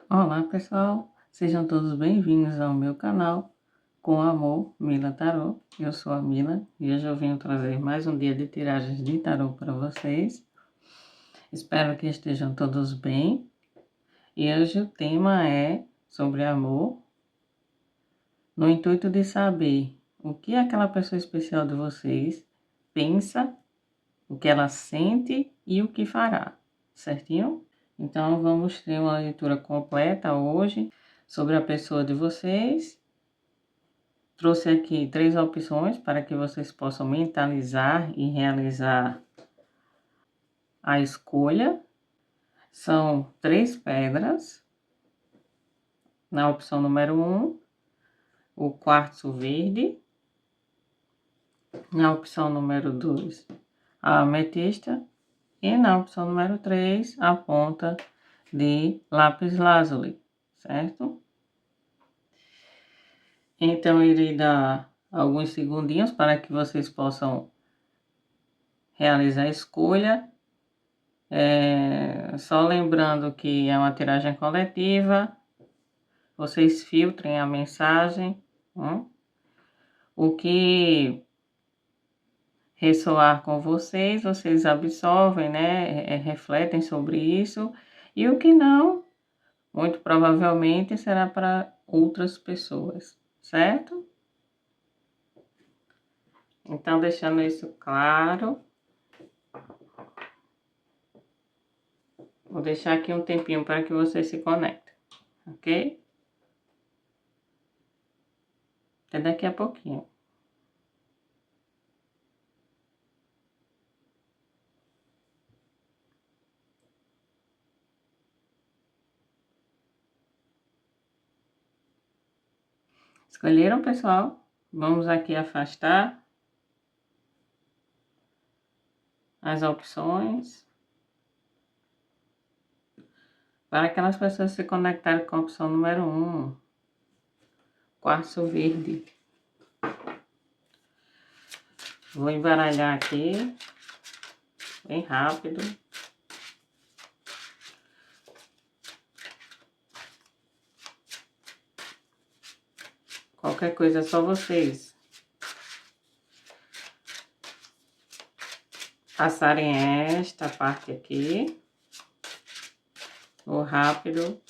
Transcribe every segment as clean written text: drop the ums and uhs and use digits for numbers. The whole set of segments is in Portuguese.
Olá pessoal, sejam todos bem-vindos ao meu canal Com Amor, Mila Tarô. Eu sou a Mila e hoje eu venho trazer mais um dia de tiragens de tarô para vocês. Espero que estejam todos bem. E hoje o tema é sobre amor, no intuito de saber o que aquela pessoa especial de vocês pensa, o que ela sente e o que fará, certinho? Então vamos ter uma leitura completa hoje sobre a pessoa de vocês. Trouxe aqui 3 opções para que vocês possam mentalizar e realizar a escolha. São 3 pedras. Na opção número 1, o quartzo verde. Na opção número 2, a ametista. E na opção número 3, a ponta de lápis lazuli, certo? Então, eu irei dar alguns segundinhos para que vocês possam realizar a escolha. Só lembrando que é uma tiragem coletiva, vocês filtrem a mensagem, o que ressoar com vocês, vocês absorvem, né, refletem sobre isso, e o que não, muito provavelmente será para outras pessoas, certo? Então, deixando isso claro, vou deixar aqui um tempinho para que vocês se conectem, ok? Até daqui a pouquinho. Escolheram, pessoal? Vamos aqui afastar as opções para aquelas pessoas se conectarem com a opção número 1, quartzo verde. Vou embaralhar aqui, bem rápido. Qualquer coisa é só vocês passarem esta parte aqui, ou rápido.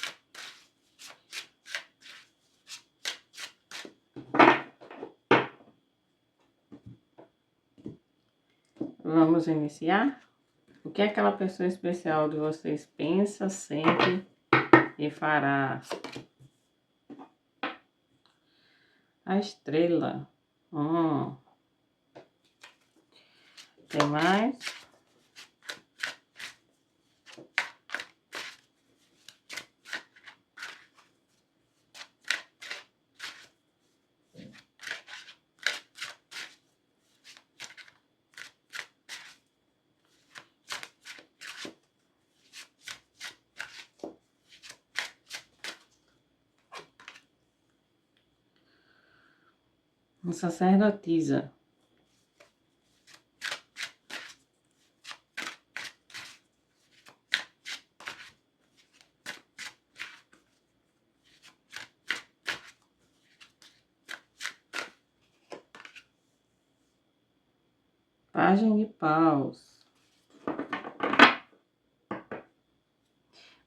Vamos iniciar? O que aquela pessoa especial de vocês pensa, sente e fará? A estrela. Tem mais? Uma sacerdotisa. Pagem de paus.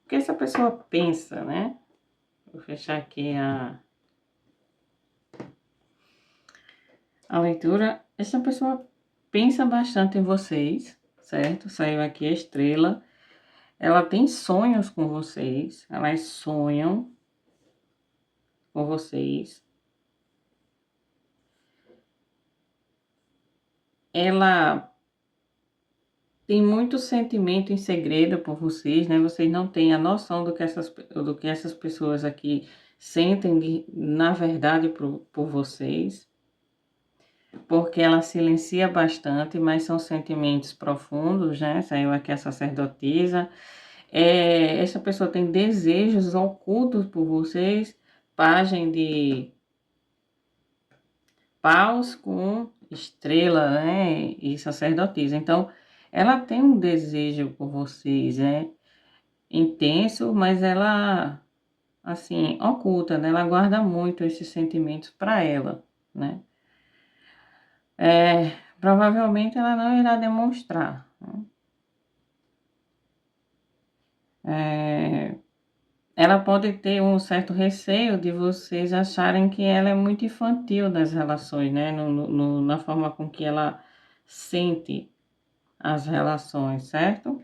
O que essa pessoa pensa, né? Vou fechar aqui a leitura. Essa pessoa pensa bastante em vocês, certo? Saiu aqui a estrela. Ela tem sonhos com vocês. Elas sonham com vocês. Ela tem muito sentimento em segredo por vocês, né? Vocês não têm a noção do que essas pessoas aqui sentem na verdade por vocês. Porque ela silencia bastante, mas são sentimentos profundos, né? Saiu aqui a sacerdotisa. Essa pessoa tem desejos ocultos por vocês. Pagem de paus com estrela, né? E sacerdotisa. Então, ela tem um desejo por vocês, né? Intenso, mas ela assim, oculta, né? Ela guarda muito esses sentimentos para ela, né? Provavelmente ela não irá demonstrar, né? Ela pode ter um certo receio de vocês acharem que ela é muito infantil nas relações, né? Na forma com que ela sente as relações, certo?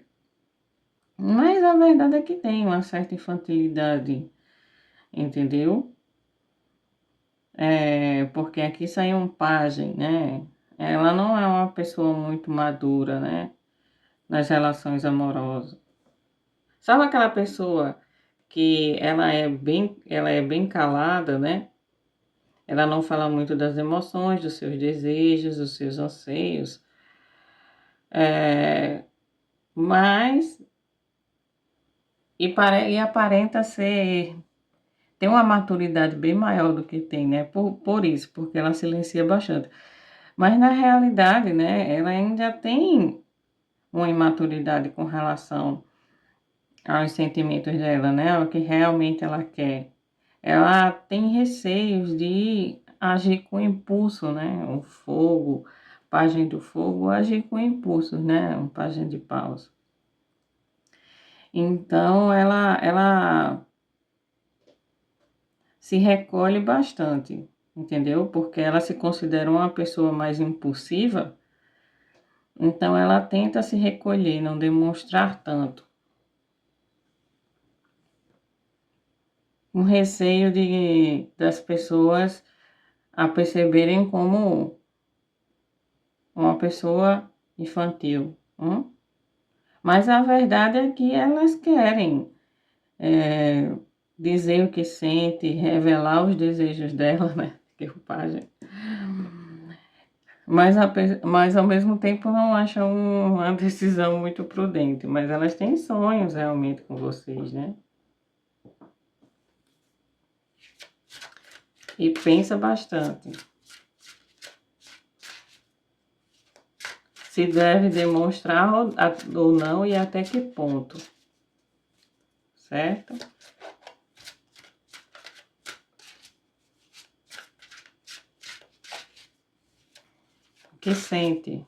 Mas a verdade é que tem uma certa infantilidade, entendeu? Porque aqui saiu um pajem, né? Ela não é uma pessoa muito madura, né? Nas relações amorosas. Sabe aquela pessoa que ela é bem calada, né? Ela não fala muito das emoções, dos seus desejos, dos seus anseios, mas e aparenta ser tem uma maturidade bem maior do que tem, né? Por isso, porque ela silencia bastante. Mas na realidade, né, ela ainda tem uma imaturidade com relação aos sentimentos dela, né? Ao que realmente ela quer. Ela tem receios de agir com impulso, né? O fogo, pajem do fogo, agir com impulso, né? Um pajem de paus. Então, ela se recolhe bastante, entendeu? Porque ela se considera uma pessoa mais impulsiva, então ela tenta se recolher, não demonstrar tanto. Um receio das pessoas a perceberem como uma pessoa infantil. Mas a verdade é que elas querem dizer o que sente, revelar os desejos dela, né? Que roupagem. Mas ao mesmo tempo não acham uma decisão muito prudente. Mas elas têm sonhos realmente com vocês, né? E pensa bastante. Se deve demonstrar ou não e até que ponto. Certo? O que sente?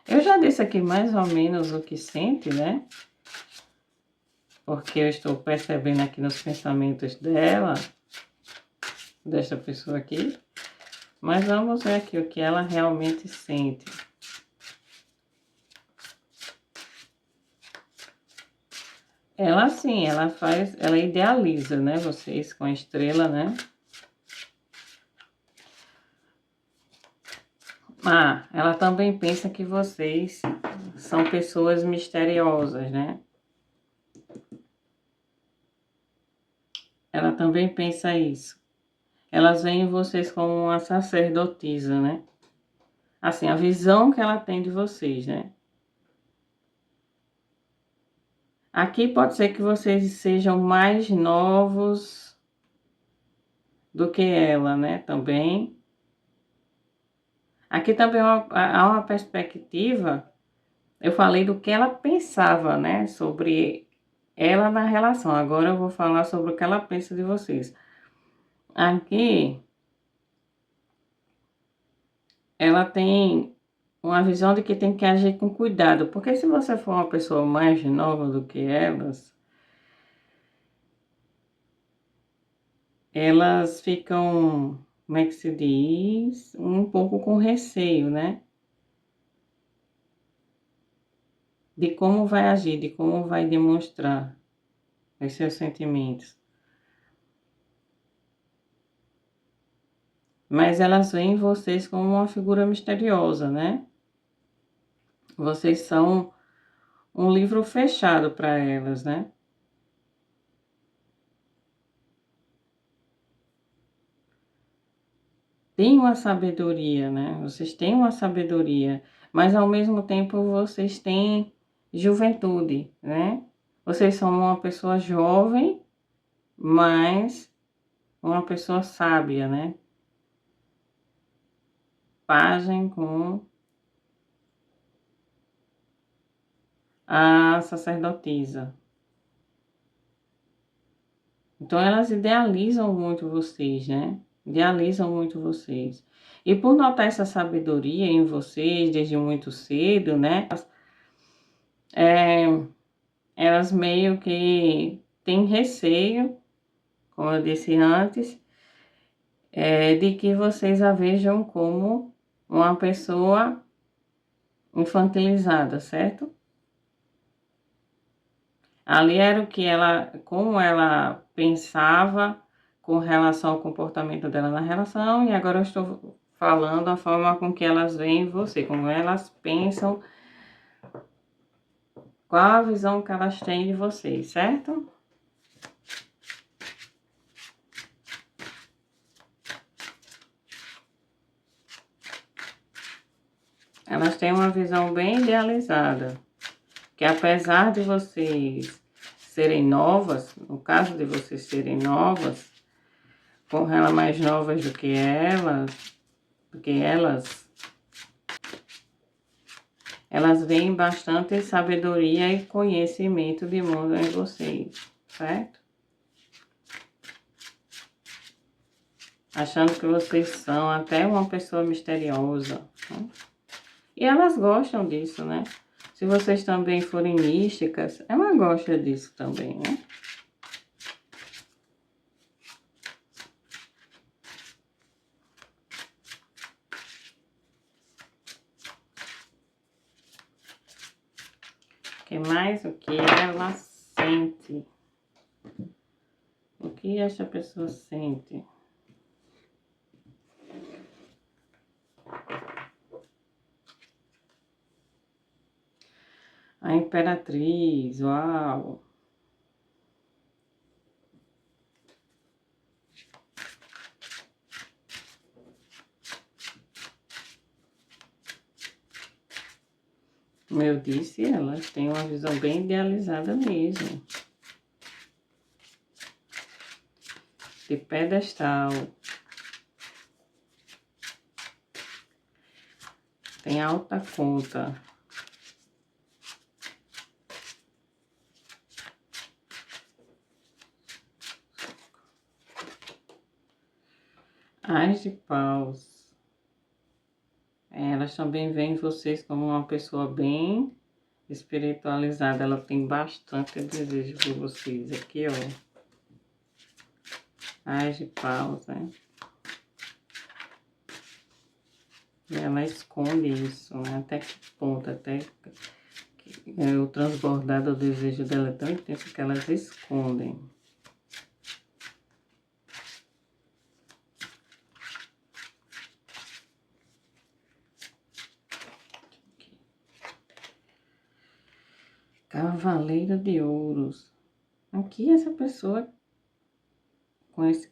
Eu já disse aqui mais ou menos o que sente, né? Porque eu estou percebendo aqui nos pensamentos dela, desta pessoa aqui. Mas vamos ver aqui o que ela realmente sente. Ela sim, ela idealiza, né? Vocês com a estrela, né? Ela também pensa que vocês são pessoas misteriosas, né? Ela também pensa isso. Elas veem vocês como uma sacerdotisa, né? Assim, a visão que ela tem de vocês, né? Aqui pode ser que vocês sejam mais novos do que ela, né? Também. Aqui também há uma perspectiva. Eu falei do que ela pensava, né? Sobre ela na relação. Agora eu vou falar sobre o que ela pensa de vocês. Aqui, ela tem uma visão de que tem que agir com cuidado. Porque se você for uma pessoa mais nova do que elas ficam, como é que se diz? Um pouco com receio, né? De como vai agir, de como vai demonstrar os seus sentimentos. Mas elas veem vocês como uma figura misteriosa, né? Vocês são um livro fechado para elas, né? Tem uma sabedoria, né? Vocês têm uma sabedoria, mas ao mesmo tempo vocês têm juventude, né? Vocês são uma pessoa jovem, mas uma pessoa sábia, né? Pajem com a sacerdotisa. Então, elas idealizam muito vocês, né? Idealizam muito vocês. E por notar essa sabedoria em vocês desde muito cedo, né? É, elas meio que têm receio, como eu disse antes, de que vocês a vejam como uma pessoa infantilizada, certo? Ali era o que ela, como ela pensava com relação ao comportamento dela na relação, e agora eu estou falando a forma com que elas veem você, como elas pensam, qual a visão que elas têm de vocês, certo? Elas têm uma visão bem idealizada, que apesar de vocês serem novas, no caso de vocês serem novas, com ela mais novas do que elas veem bastante sabedoria e conhecimento de mundo em vocês, certo? Achando que vocês são até uma pessoa misteriosa, né? E elas gostam disso, né? Se vocês também forem místicas, ela gosta disso também, né? Que mais o que ela sente? O que essa pessoa sente? A Imperatriz, uau! Como eu disse, elas têm uma visão bem idealizada mesmo. De pedestal. Tem alta conta. Ás de paus. Elas também veem vocês como uma pessoa bem espiritualizada. Ela tem bastante desejo por vocês. Aqui, ó. Ás de paus, né? E ela esconde isso, né? Até que ponto? Até que o transbordar do desejo dela é tão intenso que elas escondem. Cavaleiro de Ouros. Aqui essa pessoa com este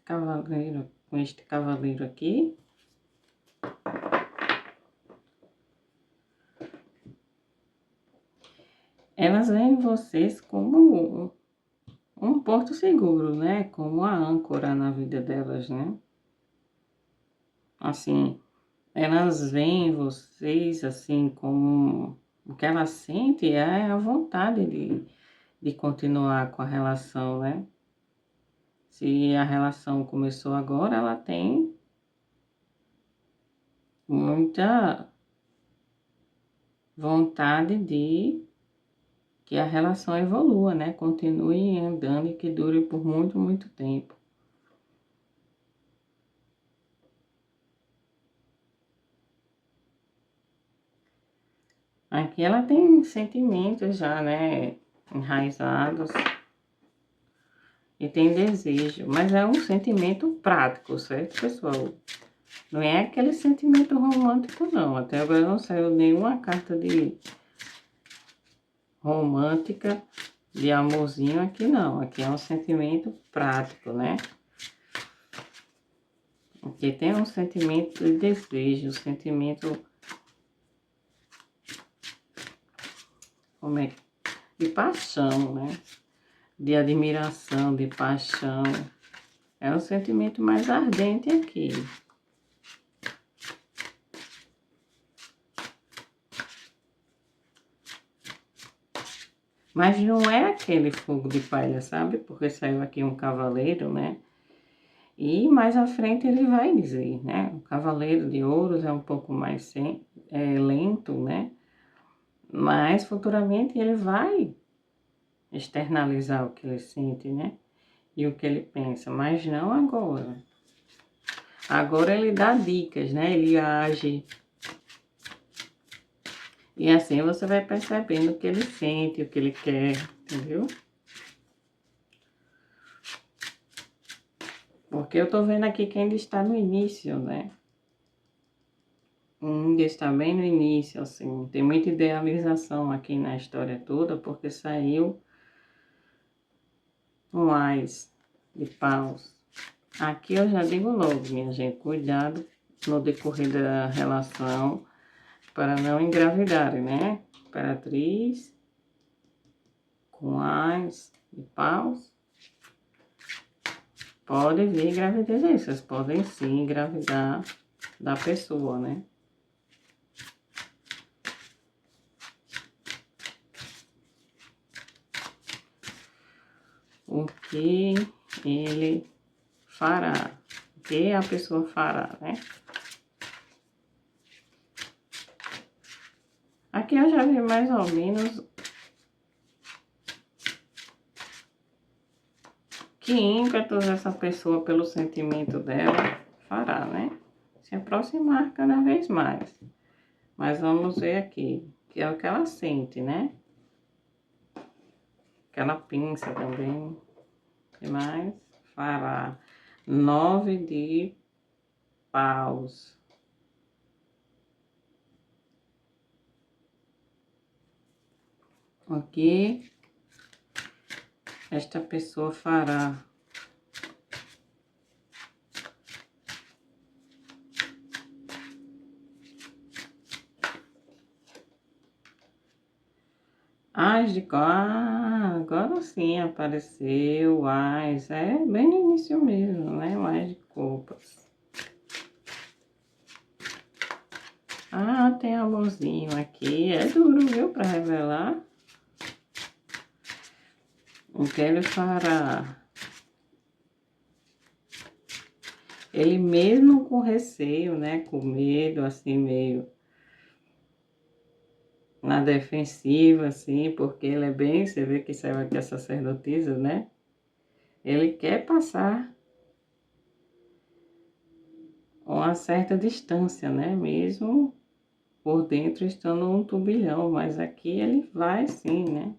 cavaleiro aqui, elas veem vocês como um porto seguro, né? Como a âncora na vida delas, né? Assim, elas veem vocês assim como o que elas sentem é a vontade de continuar com a relação, né? Se a relação começou agora, ela tem muita vontade de que a relação evolua, né? Continue andando e que dure por muito, muito tempo. Aqui ela tem sentimentos já, né? Enraizados. E tem desejo, mas é um sentimento prático, certo, pessoal? Não é aquele sentimento romântico, não. Até agora não saiu nenhuma carta de romântica, de amorzinho aqui, não. Aqui é um sentimento prático, né? Aqui tem um sentimento de desejo, um sentimento... Como é? De paixão, né? De admiração, de paixão. É um sentimento mais ardente aqui. Mas não é aquele fogo de palha, sabe? Porque saiu aqui um cavaleiro, né? E mais à frente ele vai dizer, né? O cavaleiro de ouros é um pouco mais lento, né? Mas futuramente ele vai externalizar o que ele sente, né? E o que ele pensa, mas não agora. Agora ele dá dicas, né? Ele age. E assim você vai percebendo o que ele sente, o que ele quer, entendeu? Porque eu tô vendo aqui que ainda está no início, né? Ainda está bem no início, assim. Tem muita idealização aqui na história toda, porque saiu um ás de paus. Aqui eu já digo logo, minha gente, cuidado no decorrer da relação para não engravidarem, né? Imperatriz com ás de paus. Pode vir gravidez aí, vocês podem sim engravidar da pessoa, né? O que ele fará, o que a pessoa fará, né? Aqui eu já vi mais ou menos que ímpetos essa pessoa, pelo sentimento dela, fará, né? Se aproximar cada vez mais. Mas vamos ver aqui, que é o que ela sente, né? Que ela pensa também. O que mais fará? 9 de paus. O que esta pessoa fará? Ás de... Ah, agora sim apareceu o ás. É bem no início mesmo, né? O ás de copas. Ah, tem amorzinho aqui. É duro, viu, para revelar. O que ele fará? Ele mesmo com receio, né? Com medo, assim, meio na defensiva, assim, porque ele é bem... Você vê que saiu aqui a sacerdotisa, né? Ele quer passar uma certa distância, né? Mesmo por dentro estando um turbilhão, mas aqui ele vai sim, né?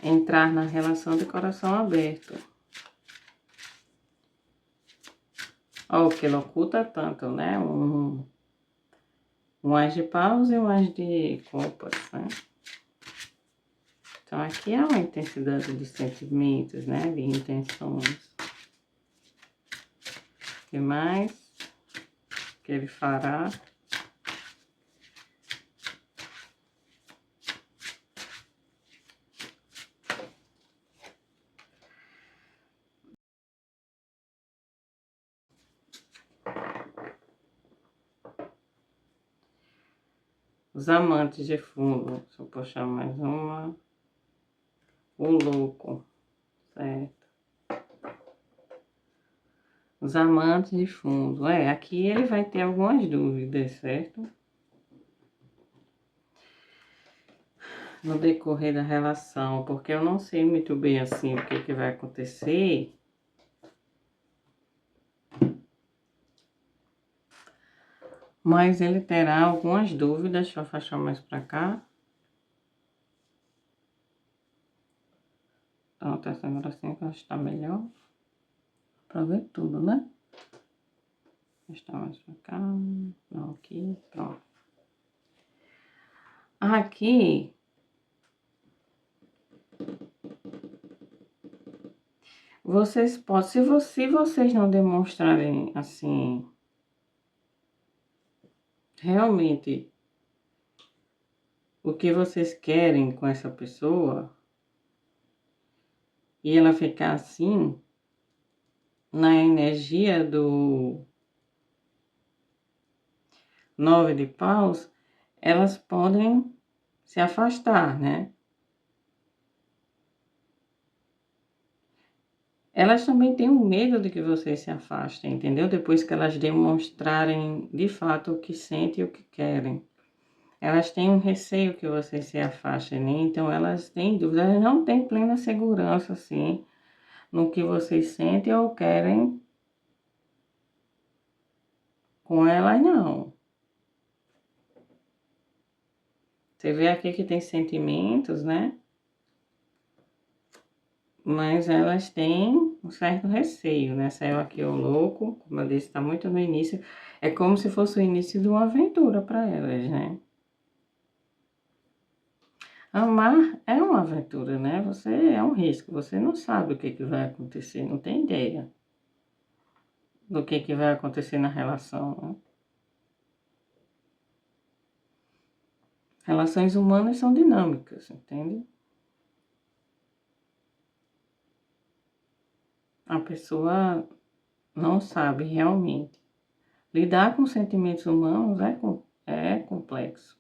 Entrar na relação de coração aberto. Ó, o que ele oculta tanto, né? Um ás de paus e um ás de copas, né? Então, aqui há uma intensidade de sentimentos, né? De intenções. O que mais que ele fará? Os amantes de fundo. Deixa eu puxar mais uma. O louco, certo? Os amantes de fundo. Aqui ele vai ter algumas dúvidas, certo? No decorrer da relação, porque eu não sei muito bem assim o que vai acontecer. Mas ele terá algumas dúvidas. Deixa eu afastar mais pra cá. Pronto, essa agora sim que eu acho que tá melhor. Pra ver tudo, né? Afastar mais pra cá. Não, aqui, pronto. Aqui... Vocês podem, se vocês não demonstrarem, assim, realmente o que vocês querem com essa pessoa, e ela ficar assim, na energia do 9 de paus, elas podem se afastar, né? Elas também têm um medo de que vocês se afastem, entendeu? Depois que elas demonstrarem de fato o que sentem e o que querem. Elas têm um receio que vocês se afastem, né? Então elas têm dúvidas, elas não têm plena segurança, assim, no que vocês sentem ou querem com elas, não. Você vê aqui que tem sentimentos, né? Mas elas têm um certo receio, né? Saiu aqui o louco, como eu disse, está muito no início. É como se fosse o início de uma aventura para elas, né? Amar é uma aventura, né? Você é um risco, você não sabe o que que vai acontecer, não tem ideia do que vai acontecer na relação, né? Relações humanas são dinâmicas, entende? A pessoa não sabe realmente. Lidar com sentimentos humanos é complexo.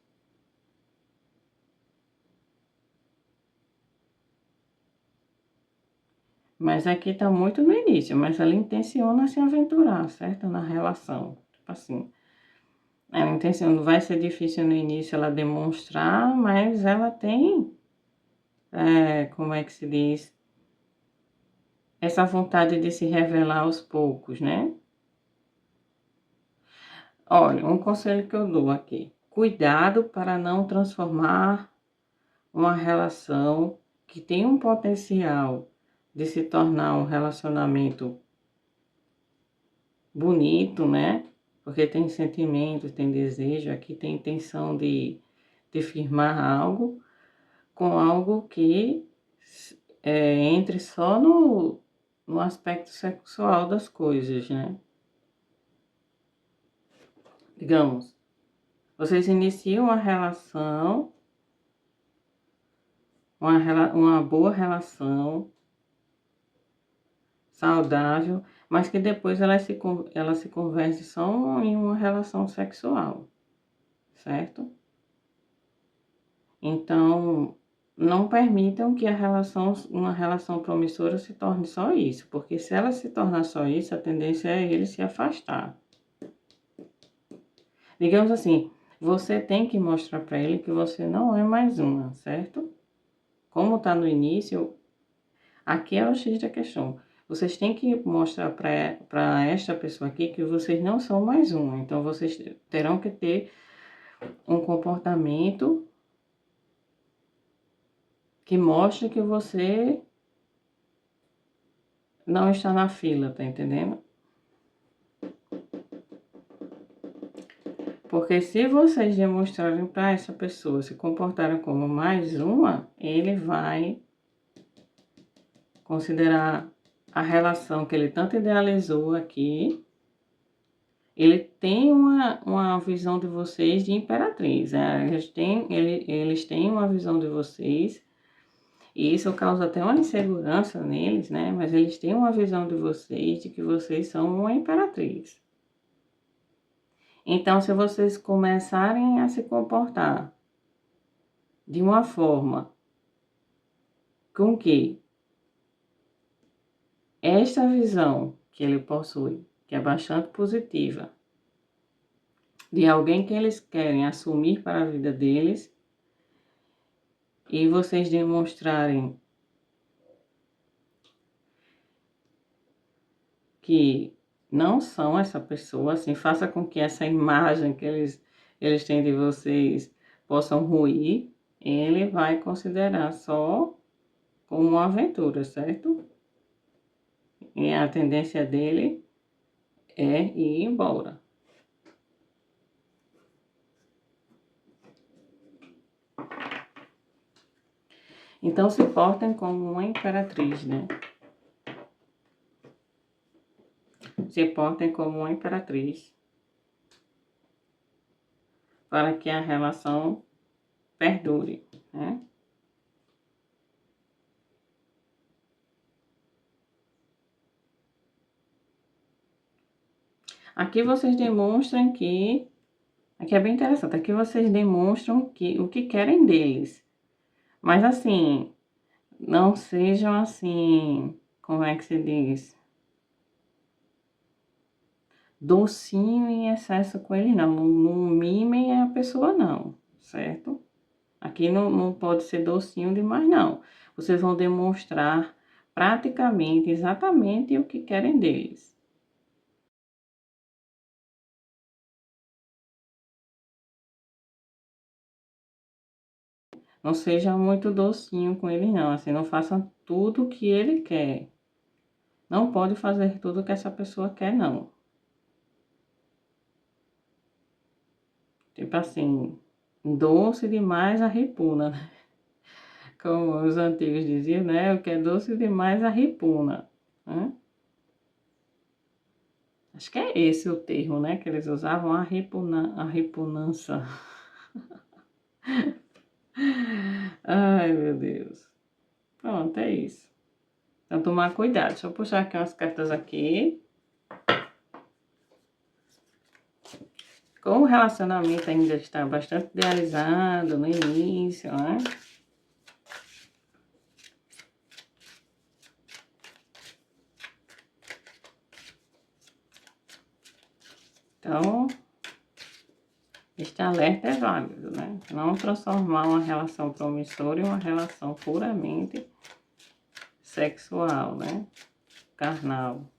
Mas aqui tá muito no início, mas ela intenciona se aventurar, certo? Na relação. Tipo assim, ela intenciona, vai ser difícil no início ela demonstrar, mas ela tem, como é que se diz? Essa vontade de se revelar aos poucos, né? Olha, um conselho que eu dou aqui. Cuidado para não transformar uma relação que tem um potencial de se tornar um relacionamento bonito, né? Porque tem sentimento, tem desejo, aqui tem intenção de firmar algo com algo que entre só no aspecto sexual das coisas, né? Digamos, vocês iniciam uma relação, uma boa relação, saudável, mas que depois ela se converte só em uma relação sexual, certo? Então, não permitam que uma relação promissora se torne só isso, porque se ela se tornar só isso, a tendência é ele se afastar. Digamos assim, você tem que mostrar para ele que você não é mais uma, certo? Como está no início, aqui é o X da questão. Vocês têm que mostrar para esta pessoa aqui que vocês não são mais uma. Então, vocês terão que ter um comportamento que mostre que você não está na fila, tá entendendo? Porque se vocês demonstrarem para essa pessoa se comportarem como mais uma, ele vai considerar a relação que ele tanto idealizou aqui. Ele tem uma visão de vocês de imperatriz, né? Eles têm uma visão de vocês, e isso causa até uma insegurança neles, né? Mas eles têm uma visão de vocês, de que vocês são uma imperatriz. Então, se vocês começarem a se comportar de uma forma com que esta visão que ele possui, que é bastante positiva, de alguém que eles querem assumir para a vida deles, e vocês demonstrarem que não são essa pessoa, assim, faça com que essa imagem que eles têm de vocês possam ruir, ele vai considerar só como uma aventura, certo? E a tendência dele é ir embora. Então se portem como uma imperatriz, né? Se portem como uma imperatriz para que a relação perdure, né? Aqui vocês demonstram que Aqui é bem interessante, aqui vocês demonstram o que querem deles. Mas assim, não sejam assim, como é que se diz? Docinho em excesso com ele, não. Não mimem a pessoa, não, certo? Aqui não pode ser docinho demais, não. Vocês vão demonstrar praticamente, exatamente o que querem deles. Não seja muito docinho com ele, não. Assim, não façam tudo o que ele quer. Não pode fazer tudo o que essa pessoa quer, não. Tipo assim, doce demais a ripuna, né? Como os antigos diziam, né? O que é doce demais a ripuna, né? Acho que é esse o termo, né? Que eles usavam, a repunança. Ai, meu Deus. Pronto, é isso. Então, tomar cuidado. Deixa eu puxar aqui umas cartas aqui. Como o relacionamento ainda está bastante idealizado no início, né? Então, este alerta é válido, né? Não transformar uma relação promissora em uma relação puramente sexual, né? Carnal.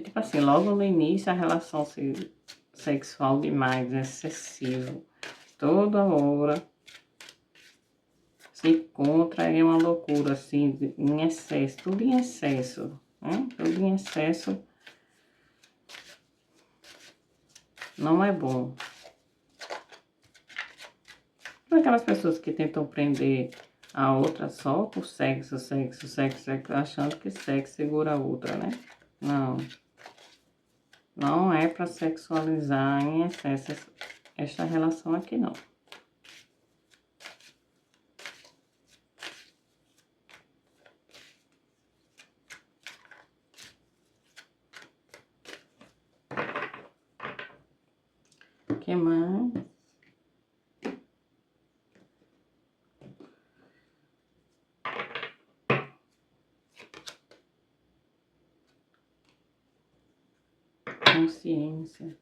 Tipo assim, logo no início a relação sexual demais, excessivo. Toda hora se encontra em uma loucura, assim, em excesso, tudo em excesso, né? Tudo em excesso não é bom. Para aquelas pessoas que tentam prender a outra só por sexo, sexo, sexo, sexo, achando que sexo segura a outra, né? Não. Não é para sexualizar em excesso esta relação aqui, não. O que mais? Consciência.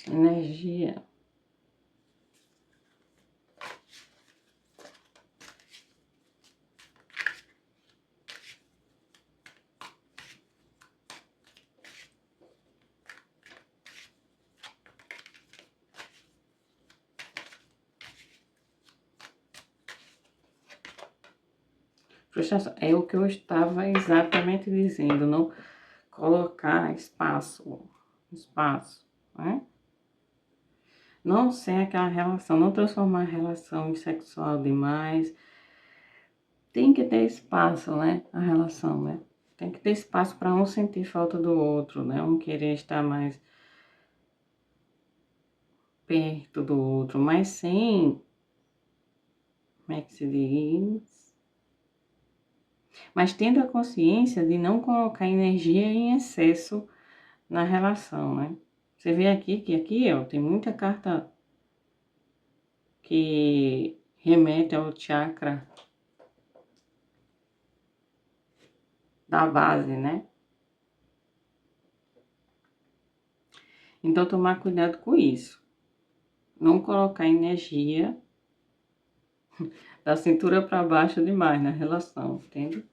Energia. Frustração. É o que eu estava exatamente dizendo, não colocar espaço, né? Não ser aquela relação, não transformar a relação em sexual demais. Tem que ter espaço, né? A relação, né? Tem que ter espaço para um sentir falta do outro, né? Um querer estar mais perto do outro, mas sem, como é que se diz? Mas tendo a consciência de não colocar energia em excesso na relação, né? Você vê aqui que aqui, ó, tem muita carta que remete ao chakra da base, né? Então, tomar cuidado com isso. Não colocar energia da cintura para baixo demais na relação, entende?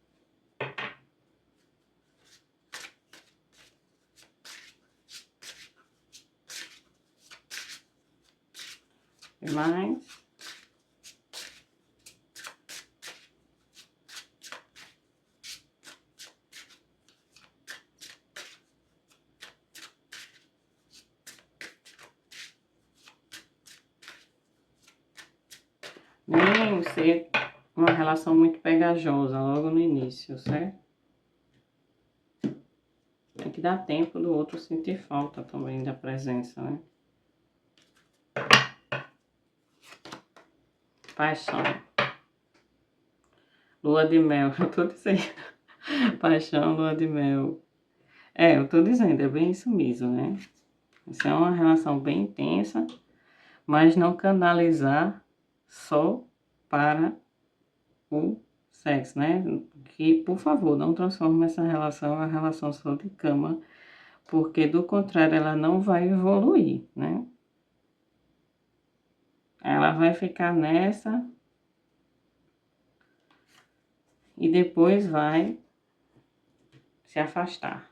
E mais. Nem ser uma relação muito pegajosa logo no início, certo? Tem que dar tempo do outro sentir falta também da presença, né? Paixão. Lua de mel, eu tô dizendo. Paixão, lua de mel. Eu tô dizendo, é bem isso mesmo, né? Isso é uma relação bem intensa, mas não canalizar só para o sexo, né? Que, por favor, não transforme essa relação em uma relação só de cama, porque do contrário ela não vai evoluir, né? Ela vai ficar nessa e depois vai se afastar.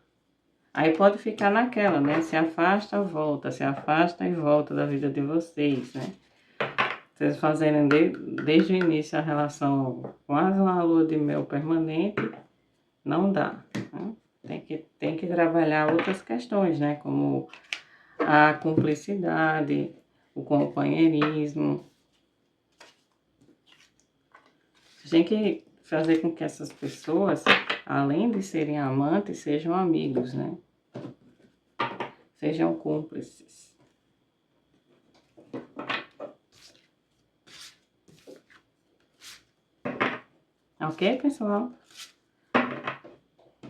Aí pode ficar naquela, né? Se afasta e volta da vida de vocês, né? Vocês fazerem desde o início a relação quase uma lua de mel permanente, não dá, né? Tem que trabalhar outras questões, né? Como a cumplicidade, o companheirismo. Tem que fazer com que essas pessoas, além de serem amantes, sejam amigos, né? Sejam cúmplices. Ok, pessoal?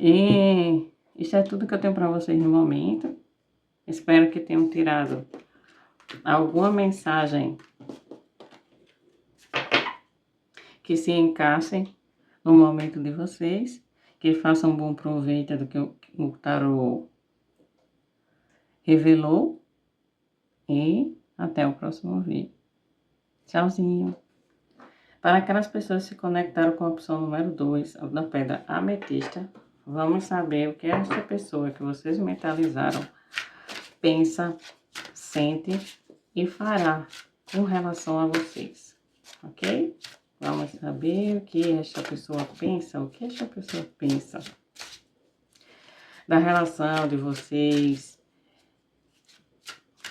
E isso é tudo que eu tenho para vocês no momento. Espero que tenham tirado alguma mensagem que se encaixem no momento de vocês, que façam um bom proveito do que o tarô revelou e até o próximo vídeo. Tchauzinho! Para aquelas pessoas que se conectaram com a opção número 2, da pedra ametista, vamos saber o que esta pessoa que vocês mentalizaram pensa, sente e fará com relação a vocês, ok? Vamos saber o que esta pessoa pensa, da relação de vocês,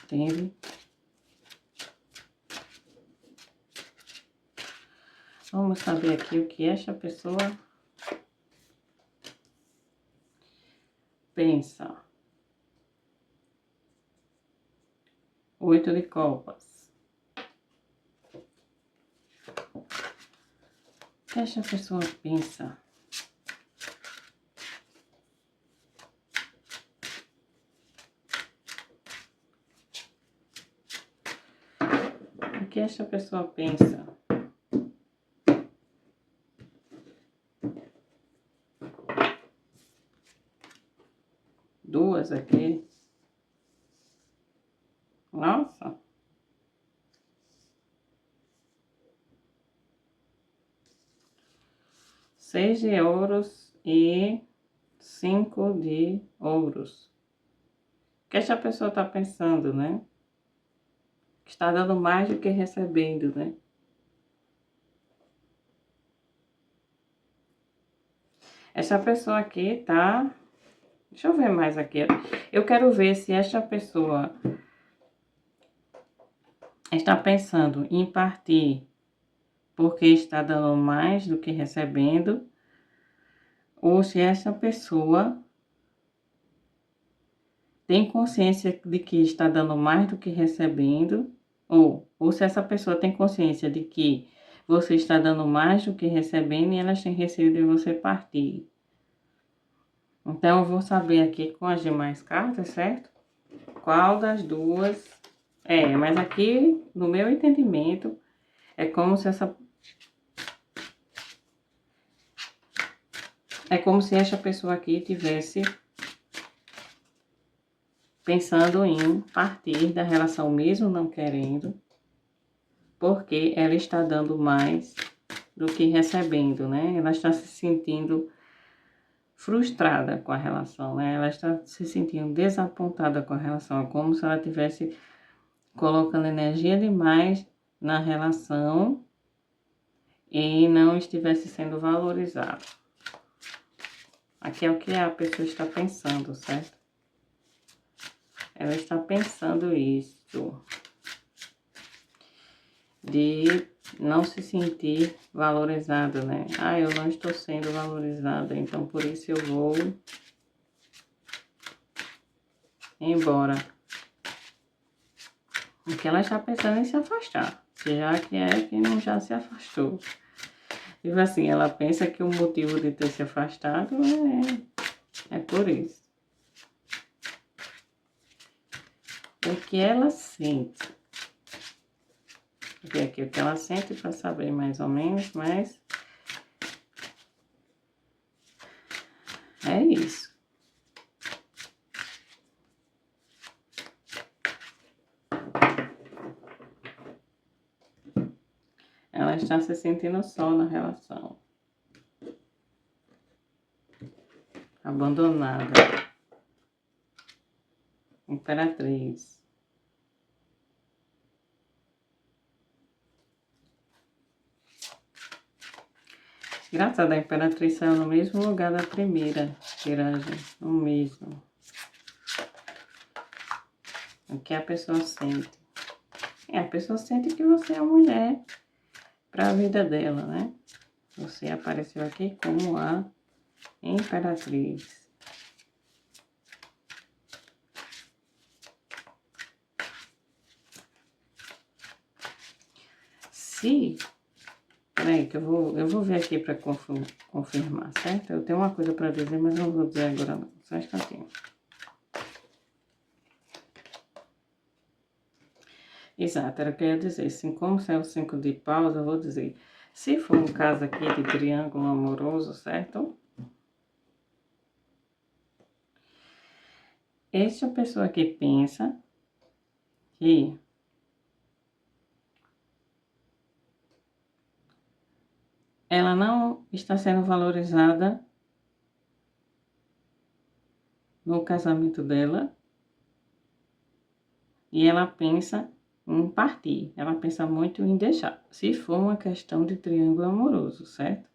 entende? Vamos saber aqui o que esta pessoa pensa. 8 de copas. O que esta pessoa pensa? O que esta pessoa pensa? Duas aqui. Nossa. Seis de ouros e 5 de ouros. O que esta pessoa está pensando, né? Que está dando mais do que recebendo, né? Essa pessoa aqui tá... Deixa eu ver mais aqui. Eu quero ver se esta pessoa está pensando em partir porque está dando mais do que recebendo, ou se essa pessoa tem consciência de que está dando mais do que recebendo, ou se essa pessoa tem consciência de que você está dando mais do que recebendo e elas têm receio de você partir. Então, eu vou saber aqui com as demais cartas, certo? Qual das duas mas aqui, no meu entendimento, é como se essa... É como se essa pessoa aqui tivesse pensando em partir da relação mesmo não querendo, porque ela está dando mais do que recebendo, né? Ela está se sentindo frustrada com a relação, né? Ela está se sentindo desapontada com a relação, é como se ela tivesse colocando energia demais na relação e não estivesse sendo valorizada. Aqui é o que a pessoa está pensando, certo? Ela está pensando isso, de não se sentir valorizada, né? Ah, eu não estou sendo valorizada, então por isso eu vou embora. Porque ela está pensando em se afastar, já que é que não já se afastou. Tipo assim, ela pensa que o motivo de ter se afastado é por isso. O que ela sente. Vou ver aqui o que ela sente para saber mais ou menos, mas é isso. Ela está se sentindo só na relação. Abandonada. Imperatriz. Engraçado, a Imperatriz saiu no mesmo lugar da primeira tiragem. No mesmo. O que a pessoa sente. A pessoa sente que você é a mulher para a vida dela, né? Você apareceu aqui como a Imperatriz. Se... Peraí, que eu vou ver aqui para confirmar, certo? Eu tenho uma coisa para dizer, mas não vou dizer agora não. Só um instantinho. Exato, era o que eu ia dizer. Assim, como saiu o 5 de paus, eu vou dizer. Se for um caso aqui de triângulo amoroso, certo? Esta pessoa que pensa que ela não está sendo valorizada no casamento dela e ela pensa em partir, ela pensa muito em deixar, se for uma questão de triângulo amoroso, certo?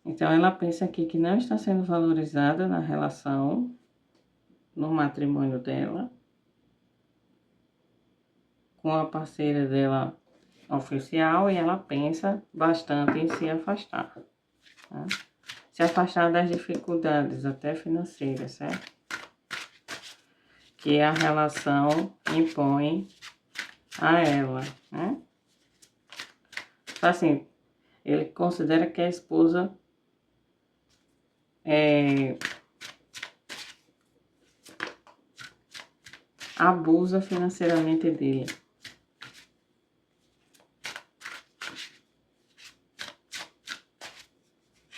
Então, ela pensa aqui que não está sendo valorizada na relação, no matrimônio dela, com a parceira dela oficial, e ela pensa bastante em se afastar, tá? Se afastar das dificuldades, até financeiras, certo? Que a relação impõe a ela, né? Assim, ele considera que a esposa abusa financeiramente dele.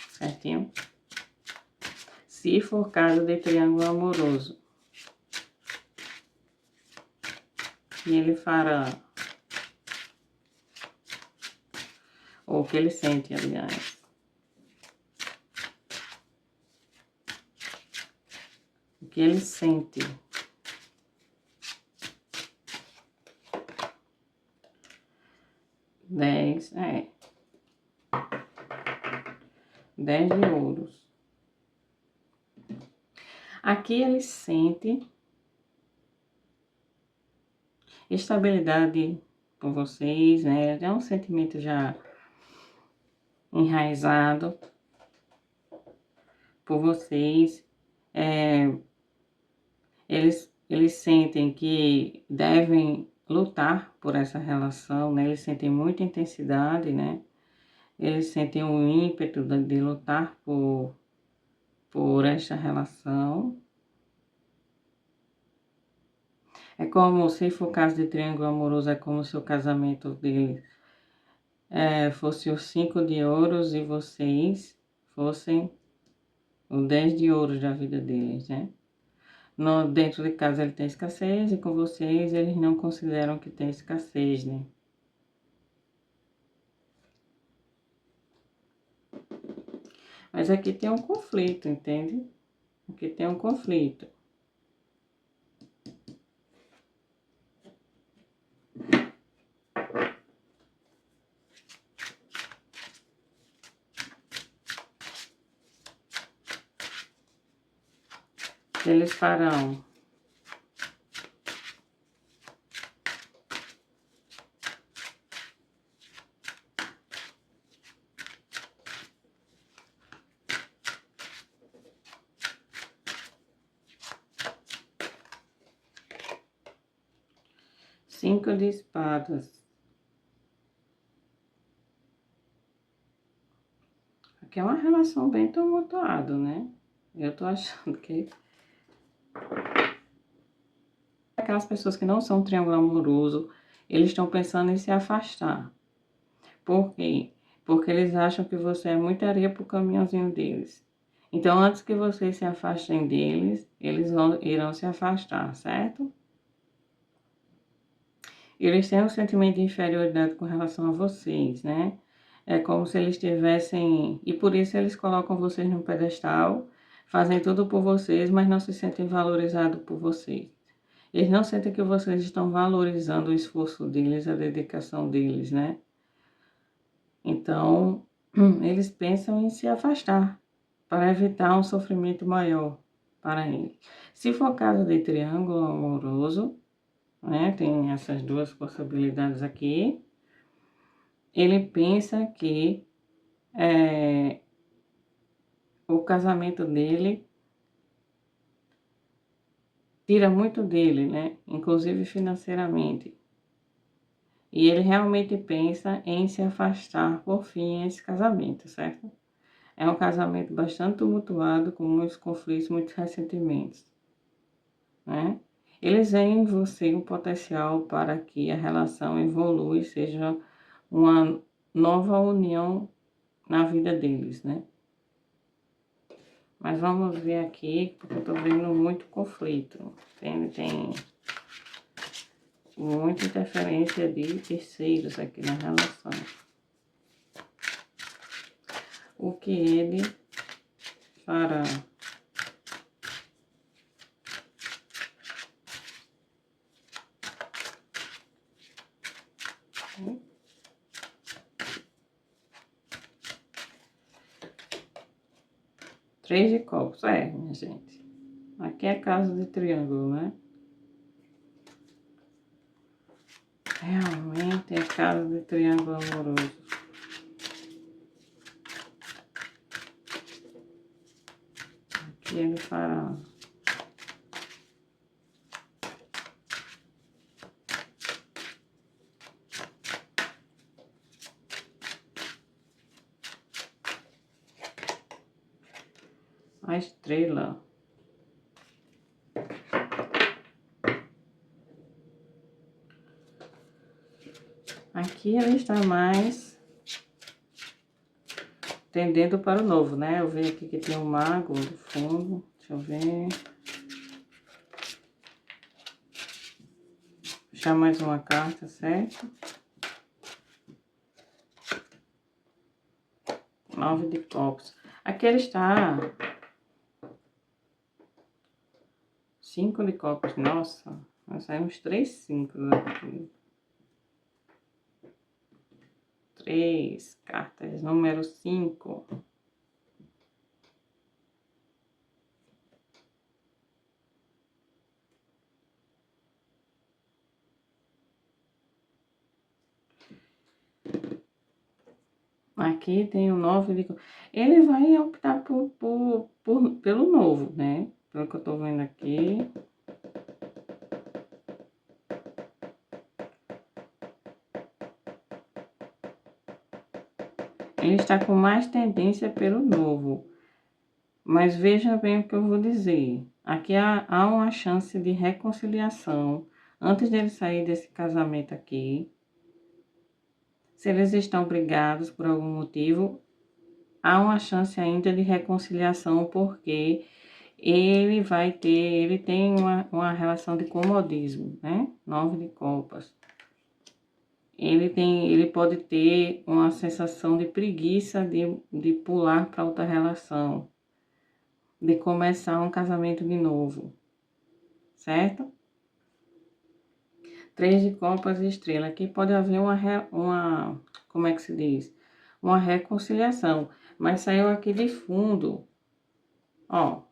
Certinho? Se for caso de triângulo amoroso, que ele fará, ou que ele sente, aliás. O que ele sente. Dez de ouros. Aqui ele sente estabilidade por vocês, né? É um sentimento já enraizado por vocês. Eles sentem que devem lutar por essa relação, né? Eles sentem muita intensidade, né? Eles sentem um ímpeto de lutar por esta relação. É como, se for caso de triângulo amoroso, é como se o casamento deles fosse o 5 de ouros e vocês fossem o 10 de ouros da vida deles, né? Dentro de casa ele tem escassez e com vocês eles não consideram que tem escassez, né? Mas aqui tem um conflito, entende? Aqui tem um conflito. Eles farão 5 de espadas. Aqui é uma relação bem tumultuada, né? Eu tô achando que... Aquelas pessoas que não são triângulo amoroso, eles estão pensando em se afastar. Por quê? Porque eles acham que você é muita areia pro caminhãozinho deles. Então, antes que vocês se afastem deles, eles irão se afastar, certo? Eles têm um sentimento de inferioridade com relação a vocês, né? É como se eles tivessem... E por isso eles colocam vocês no pedestal, fazem tudo por vocês, mas não se sentem valorizados por vocês. Eles não sentem que vocês estão valorizando o esforço deles, a dedicação deles, né? Então, eles pensam em se afastar, para evitar um sofrimento maior para eles. Se for caso de triângulo amoroso, né, tem essas duas possibilidades aqui, ele pensa que o casamento dele tira muito dele, né, inclusive financeiramente. E ele realmente pensa em se afastar por fim esse casamento, certo? É um casamento bastante tumultuado, com muitos conflitos, muitos ressentimentos, né? Eles veem em você um potencial para que a relação evolua e seja uma nova união na vida deles, né? Mas vamos ver aqui, porque eu tô vendo muito conflito. Tem muita interferência de terceiros aqui na relação. O que ele fará? Três de copos, minha gente. Aqui é casa de triângulo, né? Realmente é casa de triângulo amoroso. Aqui ele fará. A estrela. Aqui ele está mais tendendo para o novo, né? Eu vejo aqui que tem um mago no fundo. Deixa eu ver. Puxar mais uma carta, certo? 9 de copos. Aqui ele está... 5 de copos. Nossa, vai sair uns 3 5 aqui. 3 cartas, número 5. Aqui tem o 9 de... Ele vai optar pelo novo, né? Pelo que eu tô vendo aqui. Ele está com mais tendência pelo novo. Mas veja bem o que eu vou dizer. Aqui há uma chance de reconciliação antes dele sair desse casamento aqui. Se eles estão brigados por algum motivo, há uma chance ainda de reconciliação, porque ele tem uma relação de comodismo, né? 9 de copas. Ele pode ter uma sensação de preguiça de pular para outra relação, de começar um casamento de novo, certo? 3 de copas e estrela. Aqui pode haver como é que se diz? Uma reconciliação. Mas saiu aqui de fundo, ó.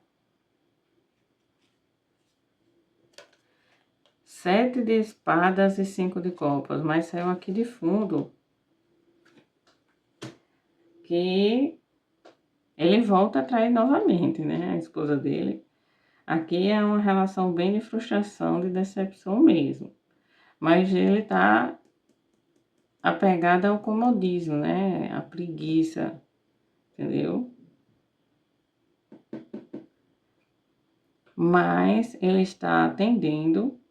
7 de espadas e 5 de copas. Mas saiu aqui de fundo que ele volta a trair novamente, né? A esposa dele. Aqui é uma relação bem de frustração, de decepção mesmo. Mas ele tá apegado ao comodismo, né? A preguiça, entendeu? Mas ele está atendendo,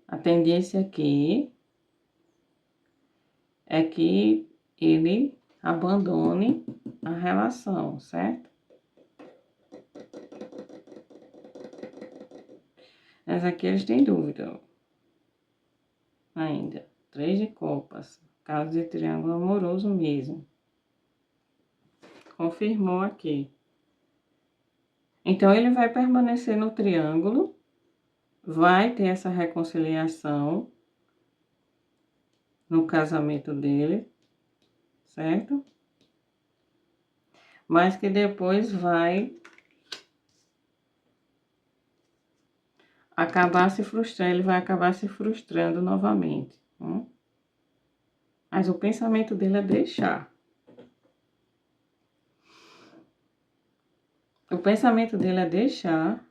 a tendência aqui é que ele abandone a relação, certo? Mas aqui eles têm dúvida ainda. 3 de copas, caso de triângulo amoroso mesmo. Confirmou aqui. Então, ele vai permanecer no triângulo, vai ter essa reconciliação no casamento dele, certo? Mas que depois vai acabar se frustrando, ele vai acabar se frustrando novamente. Mas o pensamento dele é deixar. O pensamento dele é deixar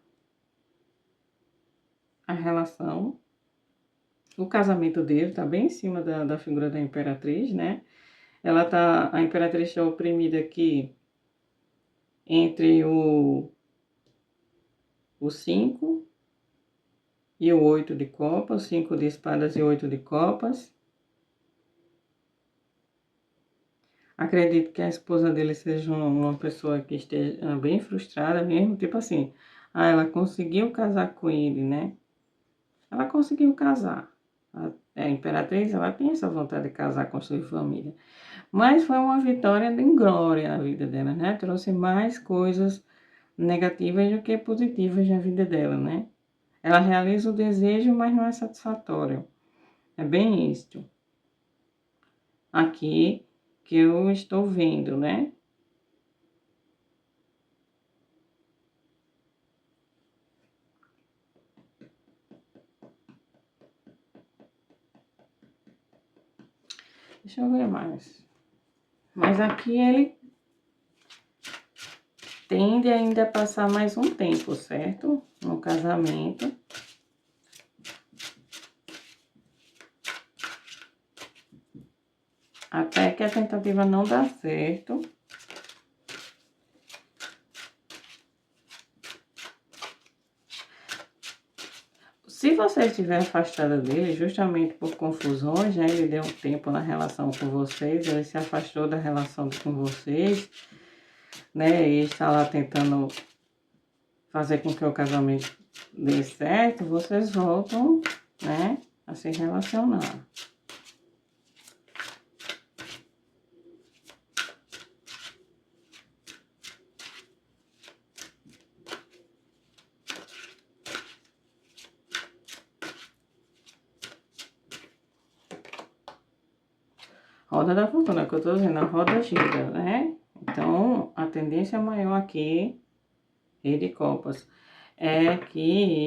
a relação. O casamento dele tá bem em cima da figura da imperatriz, né? A imperatriz está oprimida aqui entre o 5 e o 8 de copas, 5 de espadas e 8 de copas. Acredito que a esposa dele seja uma pessoa que esteja bem frustrada mesmo, tipo assim, ela conseguiu casar com ele, né? Ela conseguiu casar. A imperatriz, ela tem essa vontade de casar, construir família. Mas foi uma vitória em glória na vida dela, né? Trouxe mais coisas negativas do que positivas na vida dela, né? Ela realiza o desejo, mas não é satisfatório. É bem isto. Aqui que eu estou vendo, né? Deixa eu ver mais. Mas aqui ele tende ainda a passar mais um tempo, certo? No casamento. Até que a tentativa não dá certo. Se você estiver afastada dele, justamente por confusões, né? Ele deu um tempo na relação com vocês, ele se afastou da relação com vocês, né? E está lá tentando fazer com que o casamento dê certo, vocês voltam, né? A se relacionar. Roda da fortuna, que eu tô dizendo, a roda gira, né? Então, a tendência maior aqui, rei de copas, é que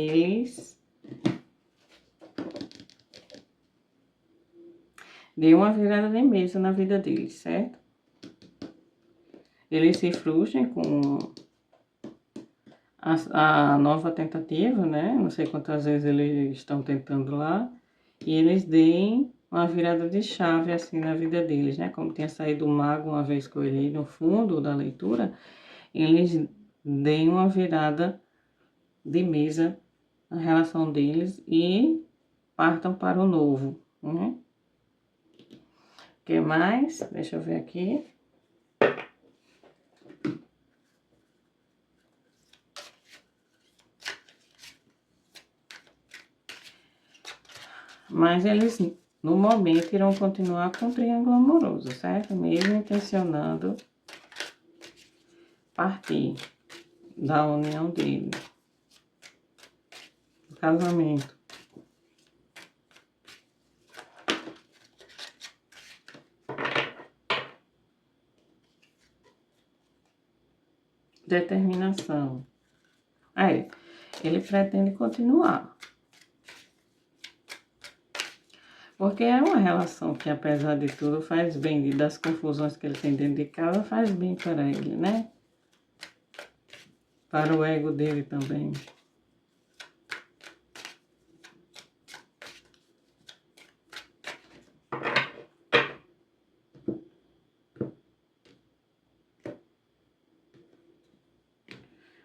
eles dêem uma virada de mesa na vida deles, certo? Eles se frustrem com a nova tentativa, né? Não sei quantas vezes eles estão tentando lá. E eles deem uma virada de chave, assim, na vida deles, né? Como tinha saído o mago uma vez que eu olhei no fundo da leitura, eles deem uma virada de mesa na relação deles e partam para o novo, né? O que mais? Deixa eu ver aqui. Mas eles, no momento, irão continuar com o triângulo amoroso, certo? Mesmo intencionando partir da união dele, do casamento. Determinação. Aí, ele pretende continuar. Porque é uma relação que, apesar de tudo, faz bem, das confusões que ele tem dentro de casa, faz bem para ele, né? Para o ego dele também.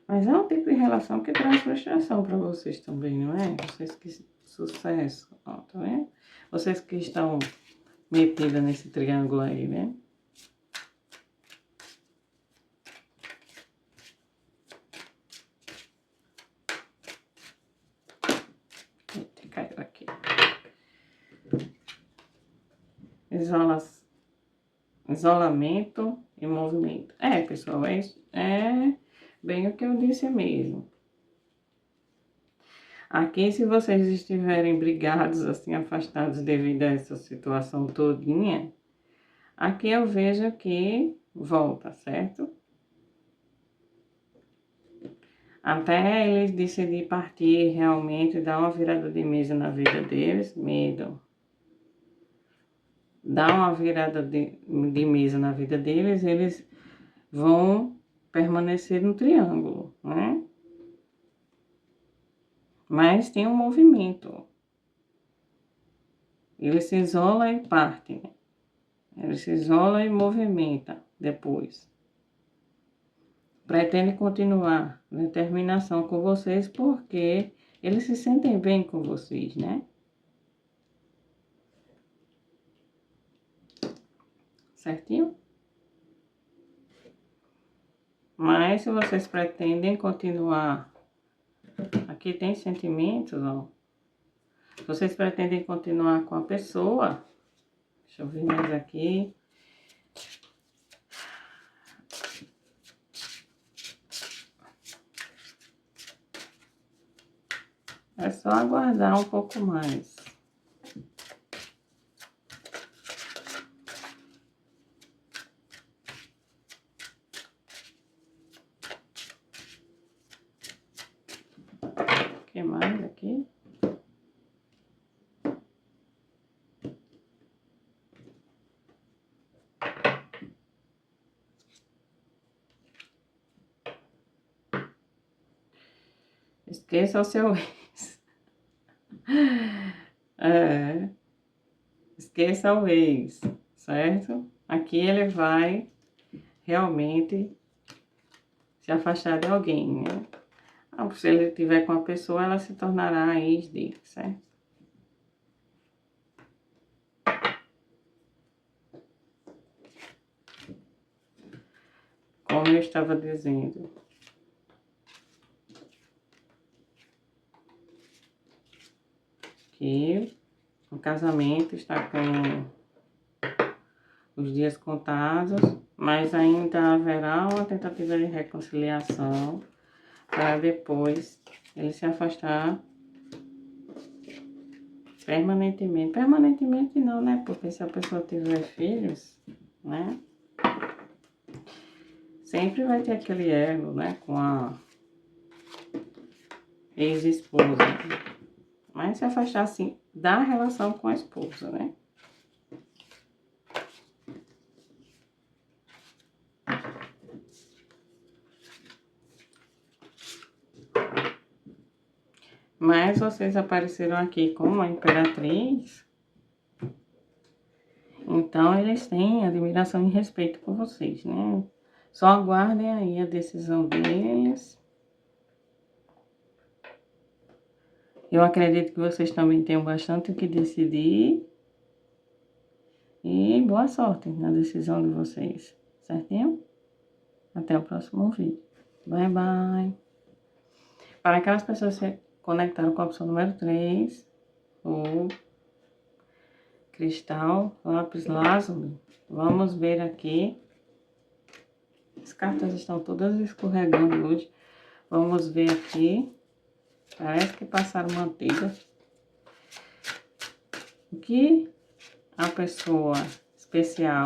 Mas é um tipo de relação que traz frustração para vocês também, não é? Vocês que... Sucesso, ó, tá vendo? Vocês que estão metidas nesse triângulo aí, né? Eita, caiu aqui. Isolamento e movimento. É, pessoal, é bem o que eu disse mesmo. Aqui, se vocês estiverem brigados, assim, afastados devido a essa situação todinha, aqui eu vejo que volta, certo? Até eles decidirem partir realmente, dar uma virada de mesa na vida deles, medo. Dar uma virada de mesa na vida deles, eles vão permanecer no triângulo, né? Mas tem um movimento. Ele se isola e parte, né? Ele se isola e movimenta depois. Pretende continuar determinação com vocês porque eles se sentem bem com vocês, né? Certinho? Mas se vocês pretendem continuar, aqui tem sentimentos, ó. Se vocês pretendem continuar com a pessoa, deixa eu ver mais aqui. É só aguardar um pouco mais. O que mais aqui? Esqueça o seu ex. É, esqueça o ex, certo? Aqui ele vai realmente se afastar de alguém, né? Se ele estiver com a pessoa, ela se tornará a ex dele, certo? Como eu estava dizendo. Que o casamento está com os dias contados, mas ainda haverá uma tentativa de reconciliação para depois ele se afastar permanentemente. Permanentemente não, né? Porque se a pessoa tiver filhos, né? Sempre vai ter aquele elo, né? Com a ex-esposa. Mas se afastar, assim, da relação com a esposa, né? Mas vocês apareceram aqui como a imperatriz. Então, eles têm admiração e respeito por vocês, né? Só aguardem aí a decisão deles. Eu acredito que vocês também tenham bastante o que decidir. E boa sorte na decisão de vocês, certinho? Até o próximo vídeo. Bye, bye. Para aquelas pessoas que se conectaram com a opção número 3, o cristal lápis lazuli, vamos ver aqui. As cartas estão todas escorregando hoje. Vamos ver aqui. Parece que passaram manteiga. O que a pessoa especial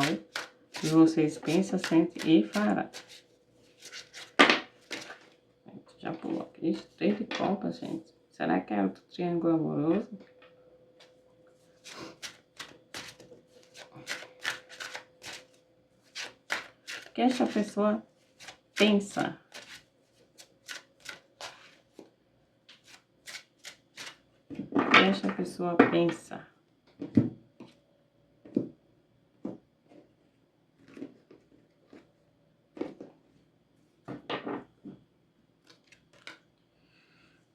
que vocês pensam, sente e fará. Já pulou aqui. 3 de copas, gente. Será que é outro triângulo amoroso? O que essa pessoa pensa? O que essa pessoa pensa?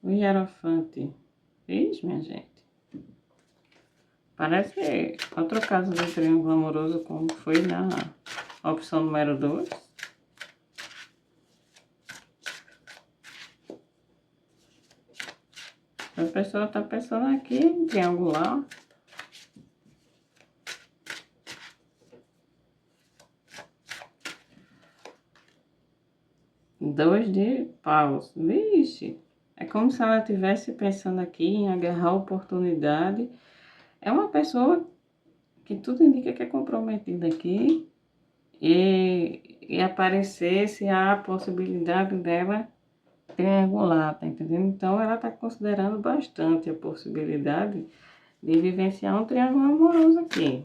O Hierofante. Isso, minha gente. Parece outro caso de triângulo amoroso, como foi na opção número 2. A pessoa tá pensando aqui em triangular. Dois de paus. Vixe! É como se ela estivesse pensando aqui em agarrar a oportunidade. É uma pessoa que tudo indica que é comprometida aqui. E aparecesse a possibilidade dela triangular, tá entendendo? Então, ela tá considerando bastante a possibilidade de vivenciar um triângulo amoroso aqui.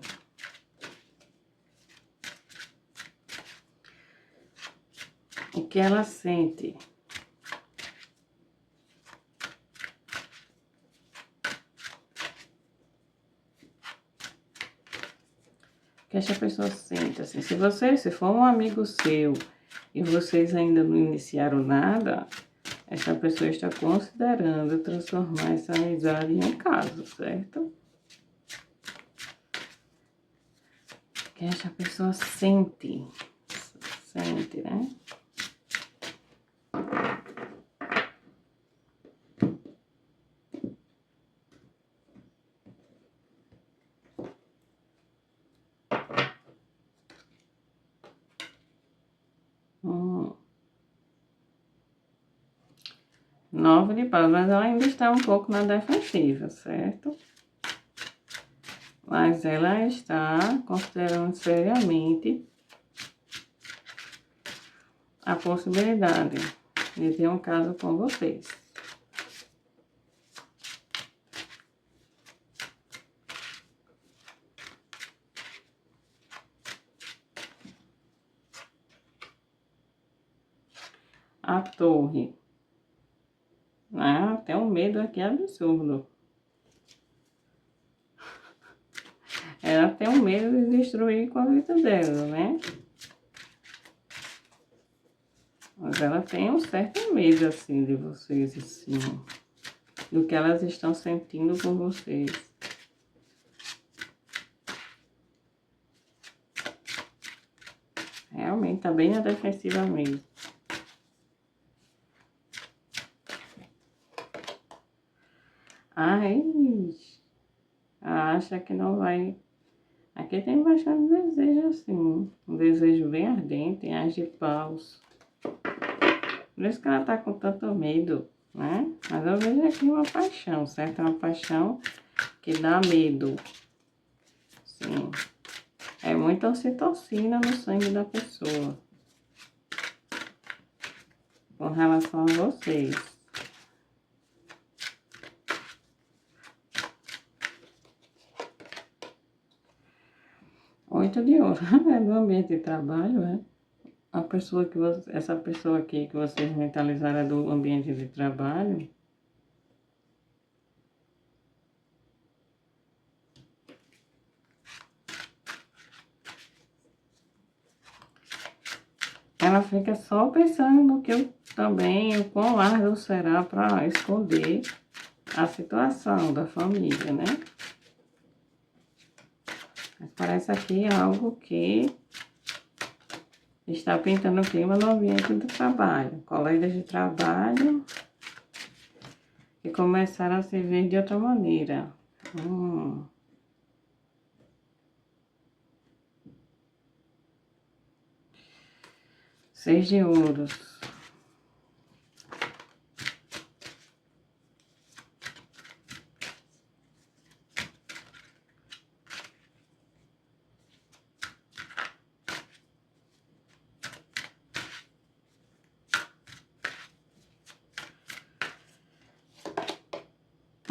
O que ela sente? O que essa pessoa sente, assim, se for um amigo seu e vocês ainda não iniciaram nada, essa pessoa está considerando transformar essa amizade em um caso, certo? O que essa pessoa sente, né? Nove de paus, mas ela ainda está um pouco na defensiva, certo? Mas ela está considerando seriamente a possibilidade de ter um caso com vocês. A torre. Ah, tem um medo aqui absurdo. Ela tem um medo de destruir com a vida dela, né? Mas ela tem um certo medo, assim, de vocês, assim. Do que elas estão sentindo por vocês. Realmente, tá bem na defensiva mesmo. Ai, acha que não vai. Aqui tem bastante desejo, assim. Um desejo bem ardente, as de paus. Por isso que ela tá com tanto medo, né? Mas eu vejo aqui uma paixão, certo? Uma paixão que dá medo. Sim. É muita ocitocina no sangue da pessoa. Com relação a vocês. 8 de ouro. É do ambiente de trabalho, é? Essa pessoa aqui que vocês mentalizaram é do ambiente de trabalho. Ela fica só pensando no que o quão largo será para esconder a situação da família, né? Mas parece aqui algo que está pintando o clima no ambiente do trabalho. Colegas de trabalho que começaram a se ver de outra maneira. 6 de ouros.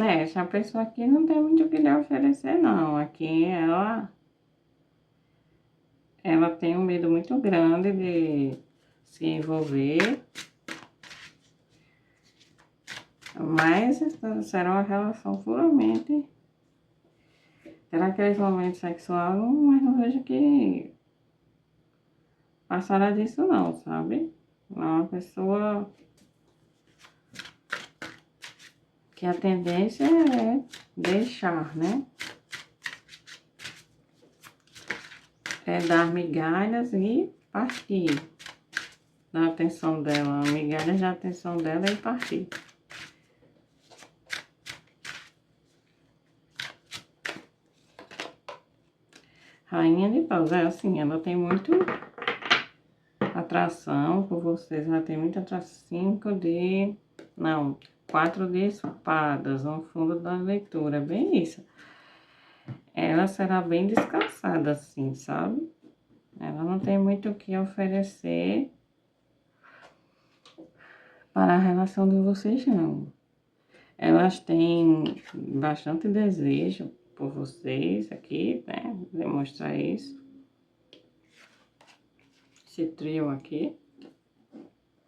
Essa pessoa aqui não tem muito o que lhe oferecer, não. Aqui ela tem um medo muito grande de se envolver. Mas será uma relação puramente. Terá aqueles momentos sexuais, mas não vejo que passará disso não, sabe? É uma pessoa que a tendência é deixar, né? É dar migalhas e partir da atenção dela. Migalhas da atenção dela e partir. Rainha de Paus, é assim, ela tem muito atração por vocês, ela tem muita atração. 4 de espadas no fundo da leitura, bem isso. Ela será bem descansada, assim, sabe? Ela não tem muito o que oferecer para a relação de vocês, não. Elas têm bastante desejo por vocês aqui, né? Demonstrar isso. Esse trio aqui.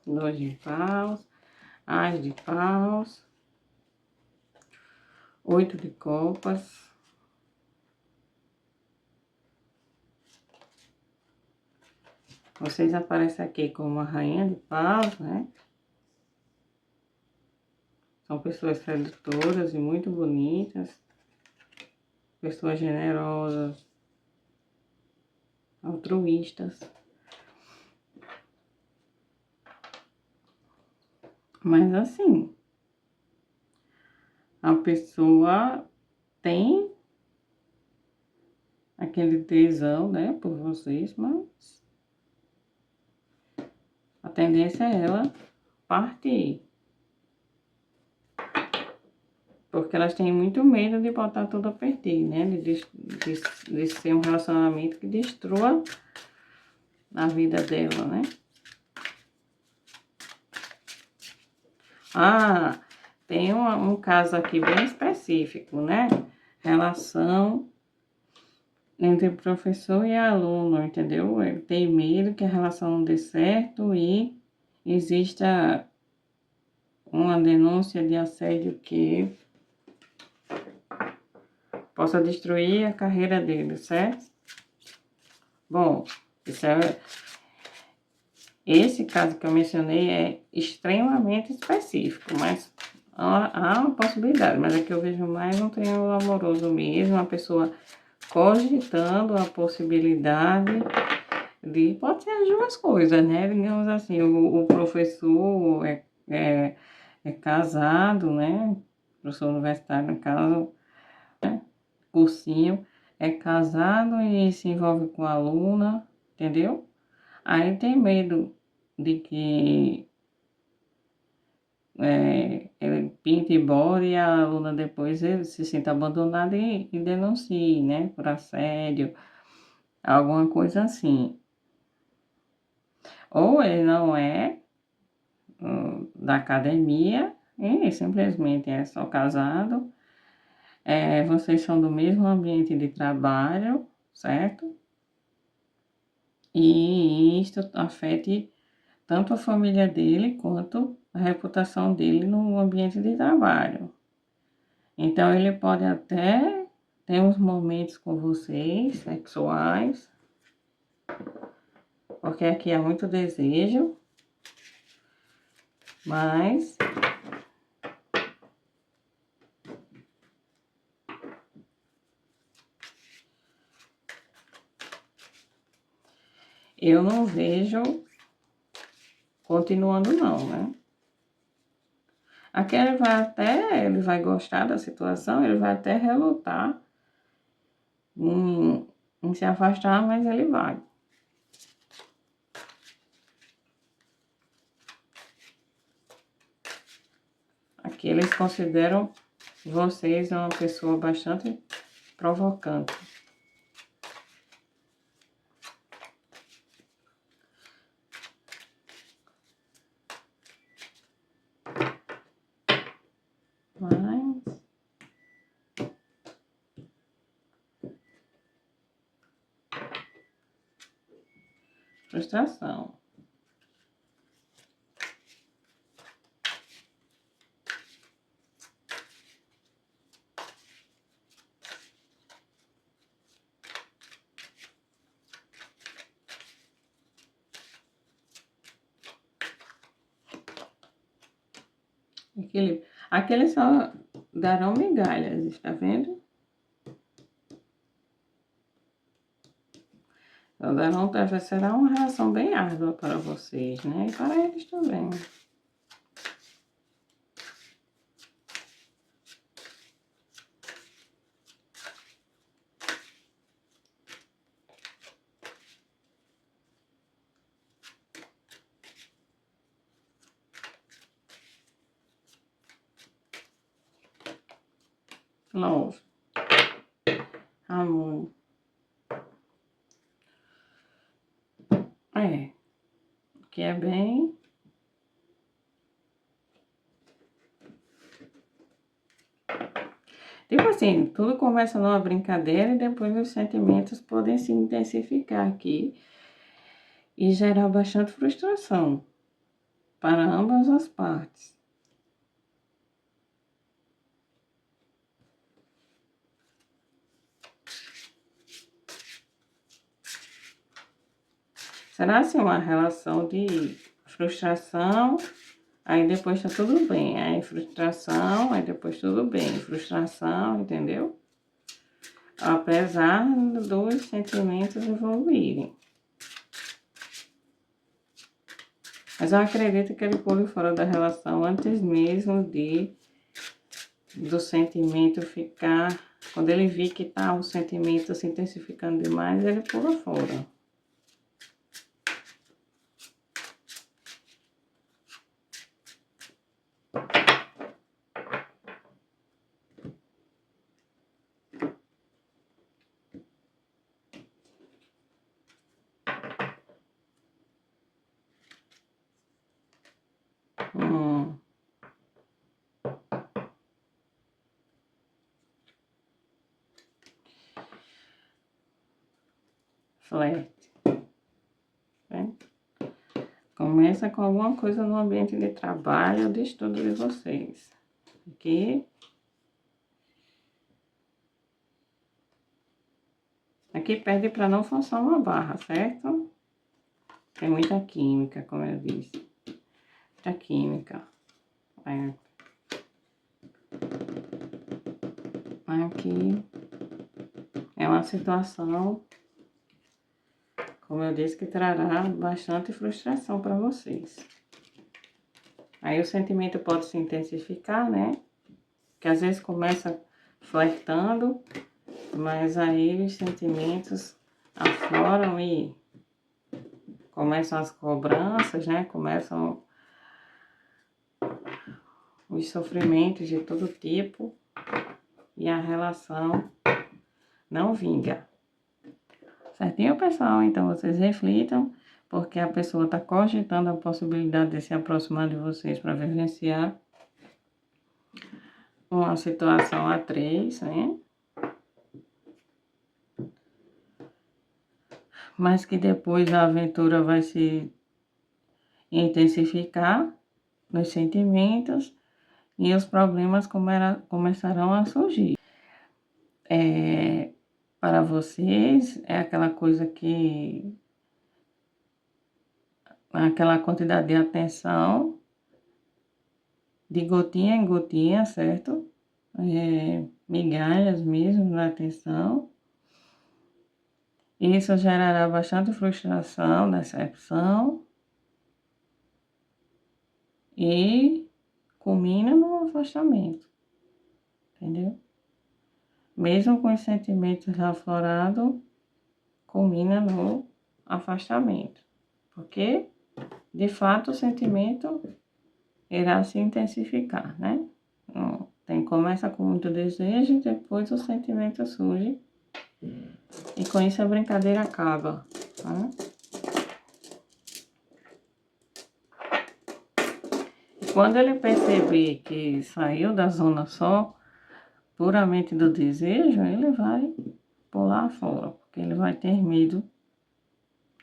2 de paus, as de paus, 8 de copas. Vocês aparecem aqui como a rainha de paus, né? São pessoas sedutoras e muito bonitas. Pessoas generosas, altruístas. Mas assim, a pessoa tem aquele tesão, né, por vocês, mas a tendência é ela partir. Porque elas têm muito medo de botar tudo a perder, né? De ser um relacionamento que destrua a vida dela, né? Ah, tem um caso aqui bem específico, né? Relação entre o professor e aluno, entendeu? Ele tem medo que a relação não dê certo e exista uma denúncia de assédio que possa destruir a carreira dele, certo? Bom, esse caso que eu mencionei é extremamente específico, mas há uma possibilidade, mas é que eu vejo mais um triângulo amoroso mesmo, uma pessoa cogitando a possibilidade de, pode ser as duas coisas, né? Digamos assim, o professor é casado, né? Professor universitário, no caso, né? Cursinho, é casado e se envolve com a aluna, entendeu? Aí tem medo de que ele pinte embora e a aluna depois ele se sinta abandonada e denuncie, né? Por assédio, alguma coisa assim. Ou ele não é da academia e simplesmente é só casado. Vocês são do mesmo ambiente de trabalho, certo? E isto afete tanto a família dele quanto a reputação dele no ambiente de trabalho. Então, ele pode até ter uns momentos com vocês, sexuais, porque aqui há muito desejo, mas eu não vejo continuando não, né? Aqui ele vai gostar da situação, ele vai até relutar em se afastar, mas ele vai. Aqui eles consideram vocês uma pessoa bastante provocante. Mas frustração. Aqueles só darão migalhas, está vendo? Só darão, será uma relação bem árdua para vocês, né? E para eles também. Love. Amor. Que é bem... Tipo assim, tudo começa numa brincadeira e depois os sentimentos podem se intensificar aqui e gerar bastante frustração para ambas as partes. Será assim uma relação de frustração, aí depois tá tudo bem, aí frustração, aí depois tudo bem, frustração, entendeu? Apesar dos sentimentos evoluírem. Mas eu acredito que ele pule fora da relação antes mesmo do sentimento ficar... Quando ele vir que tá o sentimento se intensificando demais, ele pula fora. Flerte. Né? Começa com alguma coisa no ambiente de trabalho ou de estudo de vocês. Aqui pede para não forçar uma barra, certo? Tem muita química, como eu disse. Muita química. Aqui é uma situação, como eu disse, que trará bastante frustração para vocês. Aí o sentimento pode se intensificar, né? Que às vezes começa flertando, mas aí os sentimentos afloram e começam as cobranças, né? Começam os sofrimentos de todo tipo e a relação não vinga. Certinho, pessoal? Então, vocês reflitam, porque a pessoa está cogitando a possibilidade de se aproximar de vocês para vivenciar uma situação a três, né? Mas que depois a aventura vai se intensificar nos sentimentos e os problemas começarão a surgir. Para vocês, é aquela coisa que... aquela quantidade de atenção, de gotinha em gotinha, certo? Migalhas mesmo na atenção. Isso gerará bastante frustração, decepção e culmina no afastamento, entendeu? Mesmo com os sentimentos aflorados, culmina no afastamento, porque de fato o sentimento irá se intensificar, né? Começa com muito desejo e depois o sentimento surge e com isso a brincadeira acaba, tá? E quando ele perceber que saiu da zona só puramente do desejo, ele vai pular fora, porque ele vai ter medo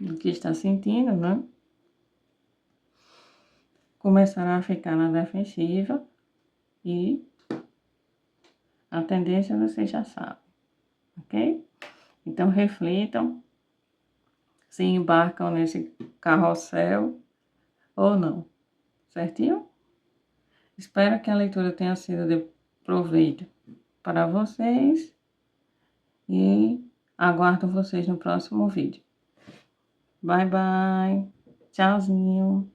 do que está sentindo, né? Começará a ficar na defensiva e a tendência você já sabe, ok? Então reflitam se embarcam nesse carrossel ou não, certinho? Espero que a leitura tenha sido de proveito para vocês e aguardo vocês no próximo vídeo. Bye, bye. Tchauzinho.